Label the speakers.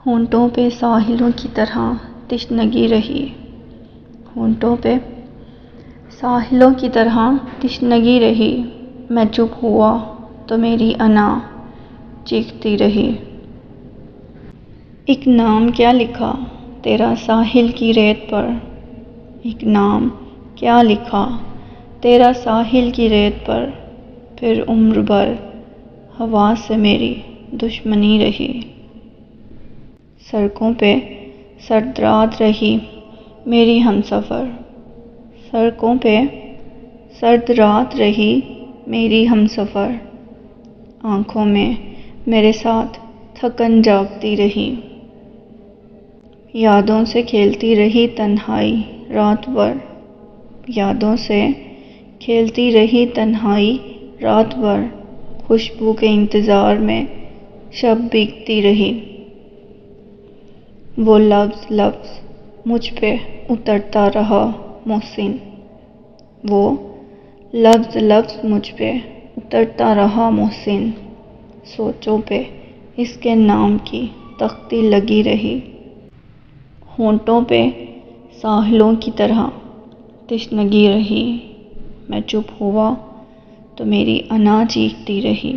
Speaker 1: ہونٹوں پہ ساحلوں کی طرح تشنگی رہی، ہونٹوں پہ ساحلوں کی طرح تشنگی رہی، میں چپ ہوا تو میری انا چیختی رہی۔ ایک نام کیا لکھا تیرا ساحل کی ریت پر، ایک نام کیا لکھا تیرا ساحل کی ریت پر، پھر عمر بھر ہوا سے میری دشمنی رہی۔ سڑکوں پہ سرد رات رہی میری ہمسفر، سڑکوں پہ سرد رات رہی میری ہمسفر، آنکھوں میں میرے ساتھ تھکن جاگتی رہی، یادوں سے کھیلتی رہی تنہائی رات بھر، یادوں سے کھیلتی رہی تنہائی رات بھر، خوشبو کے انتظار میں شب بیتتی رہی۔ وہ لفظ لفظ مجھ پہ اترتا رہا محسن، وہ لفظ لفظ مجھ پہ اترتا رہا محسن، سوچوں پہ اس کے نام کی تختی لگی رہی۔ ہونٹوں پہ ساحلوں کی طرح تشنگی رہی، میں چپ ہوا تو میری انا چیختی رہی۔